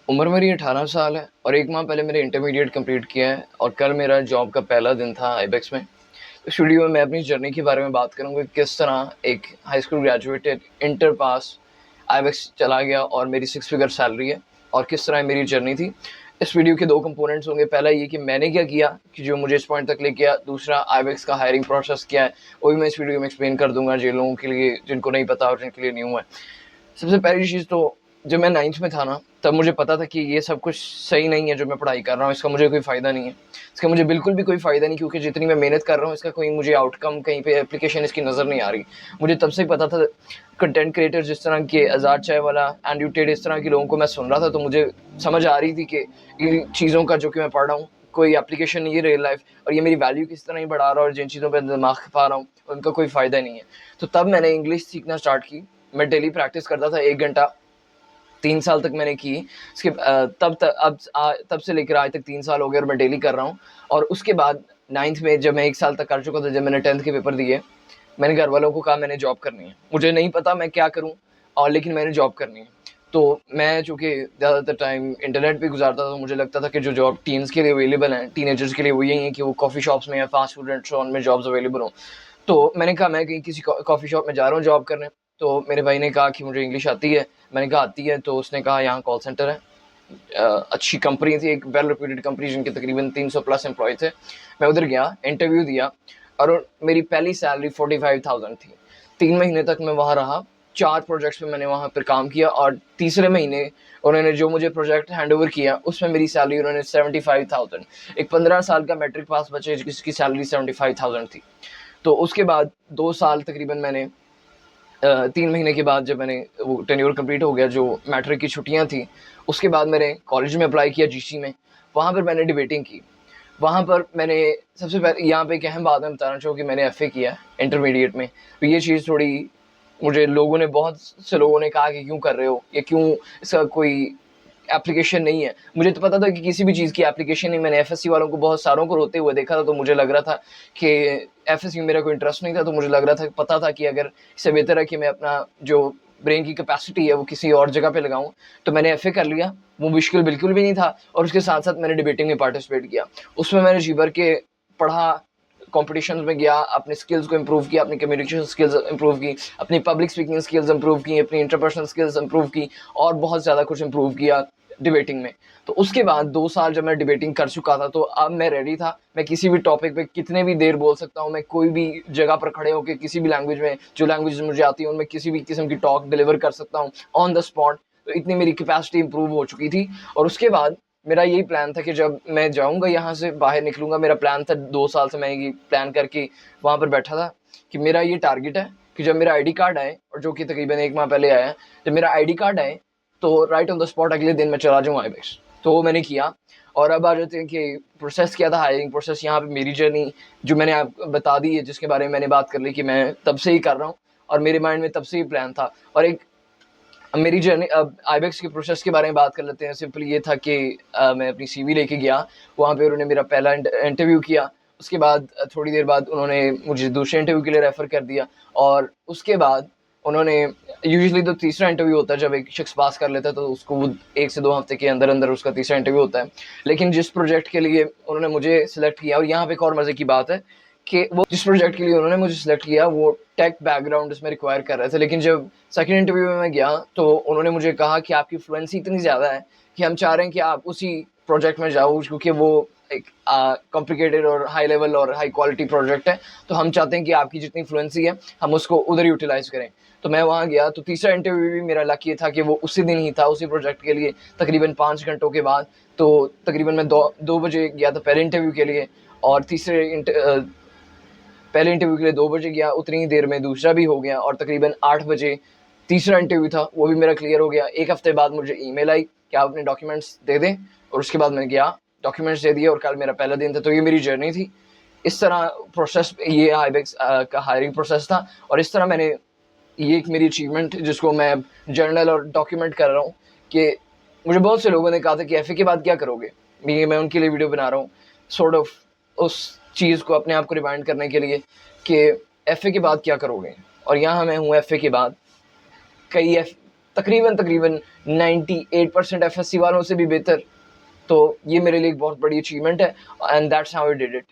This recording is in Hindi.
उम्र मेरी 18 साल है और 1 माह पहले मैंने इंटरमीडिएट कंप्लीट किया है और कल मेरा जॉब का पहला दिन था आइबेक्स में। इस वीडियो में मैं अपनी जर्नी के बारे में बात करूँगा कि किस तरह एक high school graduated inter pass ibex चला गया और मेरी 6 फिगर सैलरी है और किस तरह मेरी जर्नी थी। इस वीडियो के 2 कंपोनेंट्स होंगे। पहला ये कि मैंने क्या किया कि जो मुझे इस पॉइंट तक लेके आया। दूसरा आइबेक्स का हायरिंग प्रोसेस क्या है, वो भी मैं इस वीडियो में एक्सप्लेन कर दूँगा जिन लोगों के लिए जिनको नहीं पता और जिनके लिए न्यू है। सबसे पहली चीज़ तो जब मैं 9th में था ना, तब मुझे पता था कि ये सब कुछ सही नहीं है जो मैं पढ़ाई कर रहा हूँ, इसका मुझे कोई फ़ायदा नहीं है। इसका मुझे बिल्कुल भी कोई फ़ायदा नहीं, क्योंकि जितनी मैं मेहनत कर रहा हूँ इसका कोई मुझे आउटकम कहीं पे एप्लीकेशन इसकी नज़र नहीं आ रही। मुझे तब से ही पता था। कंटेंट क्रिएटर जिस तरह के आज़ाद चायवाला, एंड्रयू टेड, इस तरह के लोगों को मैं सुन रहा था, तो मुझे समझ आ रही थी कि इन चीज़ों का जो कि मैं पढ़ रहा हूँ कोई एप्लीकेशन नहीं है रियल लाइफ, और ये मेरी वैल्यू किस तरह ही बढ़ा रहा है और जिन चीज़ों पे दिमाग खपा रहा हूँ उनका कोई फ़ायदा नहीं है। तो तब मैंने इंग्लिश सीखना स्टार्ट की। मैं डेली प्रैक्टिस करता था 1 घंटा। 3 साल तक मैंने की। उसके तब से लेकर आज तक 3 साल हो गए और मैं डेली कर रहा हूँ। और उसके बाद 9th में जब मैं 1 साल तक कर चुका था, जब मैंने 10th के पेपर दिए, मैंने घर वालों को कहा मैंने जॉब करनी है। मुझे नहीं पता मैं क्या करूँ, और लेकिन मैंने जॉब करनी है। तो मैं चूँकि ज़्यादातर टाइम इंटरनेट पे गुज़ारता था, तो मुझे लगता था कि जो जॉब टीन्स के लिए अवेलेबल हैं, टीनेजर्स के लिए, वो यही है कि वो कॉफ़ी शॉप्स में या फास्ट फूड रेस्टोरेंट में जॉब्स अवेलेबल हों। तो मैंने कहा मैं कहीं किसी कॉफ़ी शॉप में जा रहा हूँ जॉब करने। तो मेरे भाई ने कहा कि मुझे इंग्लिश आती है। मैंने कहा आती है। तो उसने कहा यहाँ कॉल सेंटर है। अच्छी कंपनी थी, एक वेल रेप्यूटेड कंपनी जिनके तकरीबन 300 प्लस एम्प्लॉय थे। मैं उधर गया, इंटरव्यू दिया और मेरी पहली सैलरी 45,000 थी। 3 महीने तक मैं वहाँ रहा। 4 प्रोजेक्ट्स पे मैंने वहाँ पर काम किया और तीसरे महीने उन्होंने जो मुझे प्रोजेक्ट हैंडओवर किया उसमें मेरी सैलरी उन्होंने 75,000, एक 15 साल का मैट्रिक पास बच्चे जिसकी सैलरी 75,000 थी। तो उसके बाद 2 साल तकरीबन मैंने 3 महीने के बाद जब मैंने वो टेन्योर कंप्लीट हो गया, जो मैट्रिक की छुट्टियाँ थी, उसके बाद मैंने कॉलेज में अप्लाई किया जीसी में। वहाँ पर मैंने डिबेटिंग की। वहाँ पर मैंने सबसे पहले यहाँ पे एक अहम बात मैं बताना चाहूँ कि मैंने एफए किया है इंटरमीडिएट में। तो ये चीज़ थोड़ी मुझे लोगों ने बहुत से लोगों ने कहा कि क्यों कर रहे हो? ये क्यों, इसका कोई एप्लीकेशन नहीं है। मुझे तो पता था कि किसी भी चीज़ की एप्लीकेशन नहीं। मैंने एफएससी वालों को बहुत सारों को रोते हुए देखा था, तो मुझे लग रहा था कि एफएससी में मेरा कोई इंटरेस्ट नहीं था। तो मुझे लग रहा था, पता था कि अगर इससे बेहतर है कि मैं अपना जो ब्रेन की कैपेसिटी है वो किसी और जगह पे लगाऊँ। तो मैंने एफए कर लिया। वो मुश्किल बिल्कुल भी नहीं था और उसके साथ-साथ मैंने डिबेटिंग में पार्टिसिपेट किया। उसमें मैंने जी भर के पढ़ा, कॉम्पिटिशन्स में गया, अपने स्किल्स को इम्प्रूव किया, अपनी कम्युनिकेशन स्किल्स इम्प्रूव की, अपनी पब्लिक स्पीकिंग स्किल्स इम्प्रूव की, अपनी इंटरपर्सनल स्किल्स इम्प्रूव की और बहुत ज़्यादा कुछ इम्प्रूव किया डिबेटिंग में। तो उसके बाद 2 साल जब मैं डिबेटिंग कर चुका था, तो अब मैं रेडी था। मैं किसी भी टॉपिक पे कितने भी देर बोल सकता हूँ। मैं कोई भी जगह पर खड़े होके किसी भी लैंग्वेज में, जो लैंग्वेजेज़ मुझे आती है उनमें किसी भी किस्म की टॉक डिलीवर कर सकता हूँ ऑन द स्पॉट। तो इतनी मेरी कैपेसिटी इम्प्रूव हो चुकी थी। और उसके बाद मेरा यही प्लान था कि जब मैं जाऊँगा यहाँ से, बाहर निकलूँगा, मेरा प्लान था 2 साल से मैं ये प्लान करके वहाँ पर बैठा था कि मेरा ये टारगेट है कि जब मेरा आईडी कार्ड आए, और जो कि तकरीबन 1 माह पहले आया है, जब मेरा आईडी कार्ड आए तो राइट ऑन द स्पॉट अगले दिन मैं चला जाऊँ आईबेक्स। तो वो मैंने किया। और अब आ जाते हैं कि प्रोसेस क्या था, हायरिंग प्रोसेस। यहाँ पे मेरी जर्नी जो मैंने आपको बता दी है, जिसके बारे में मैंने बात कर ली कि मैं तब से ही कर रहा हूँ और मेरे माइंड में तब से ही प्लान था। और एक अब मेरी जर्नी, अब आइबेक्स के प्रोसेस के बारे में बात कर लेते हैं। सिंपल ये था कि मैं अपनी सीवी लेके गया। वहाँ पे उन्होंने मेरा पहला इंटरव्यू किया। उसके बाद थोड़ी देर बाद उन्होंने मुझे दूसरे इंटरव्यू के लिए रेफ़र कर दिया। और उसके बाद उन्होंने, यूजुअली तो तीसरा इंटरव्यू होता है जब एक शख्स पास कर लेता है, तो उसको वो 1 से 2 हफ्ते के अंदर-अंदर उसका तीसरा इंटरव्यू होता है। लेकिन जिस प्रोजेक्ट के लिए उन्होंने मुझे सिलेक्ट किया, और यहाँ पे एक और मज़े की बात है कि वो जिस प्रोजेक्ट के लिए उन्होंने मुझे सिलेक्ट किया वो टेक बैकग्राउंड उसमें रिक्वायर कर रहे थे। लेकिन जब सेकंड इंटरव्यू में मैं गया तो उन्होंने मुझे कहा कि आपकी फ्लुएंसी इतनी ज़्यादा है कि हम चाह रहे हैं कि आप उसी प्रोजेक्ट में जाओ, क्योंकि वो एक कॉम्प्लिकेटेड और हाई लेवल और हाई क्वालिटी प्रोजेक्ट है। तो हम चाहते हैं कि आपकी जितनी फ्लुएंसी है हम उसको उधर यूटिलाइज़ करें। तो मैं वहाँ गया। तो तीसरा इंटरव्यू भी मेरा लक ये था कि वो उसी दिन ही था, उसी प्रोजेक्ट के लिए तकरीबन 5 घंटों के बाद। तो तकरीबन मैं 2 बजे गया था पहले इंटरव्यू के लिए, और पहले इंटरव्यू के लिए 2 बजे गया, उतनी ही देर में दूसरा भी हो गया और तकरीबन 8 बजे तीसरा इंटरव्यू था, वो भी मेरा क्लियर हो गया। 1 हफ्ते बाद मुझे ईमेल आई कि आप अपने डॉक्यूमेंट्स दे दें, और उसके बाद मैं गया, डॉक्यूमेंट्स दे दिए और कल मेरा पहला दिन था। तो ये मेरी जर्नी थी। इस तरह प्रोसेस, ये आइबेक्स का हायरिंग प्रोसेस था। और इस तरह मैंने, ये एक मेरी अचीवमेंट जिसको मैं जर्नल और डॉक्यूमेंट कर रहा हूँ कि मुझे बहुत से लोगों ने कहा था कि एफए के बाद क्या करोगे? मैं उनके लिए वीडियो बना रहा हूँ, सॉर्ट ऑफ उस चीज़ को अपने आप को रिमाइंड करने के लिए कि एफए के बाद क्या करोगे? और यहाँ मैं हूँ एफए के बाद। कई एफ तकरीबन तकरीबन 98% एफएससी वालों से भी बेहतर। तो ये मेरे लिए एक बहुत बड़ी अचीवमेंट है and that's how I did it.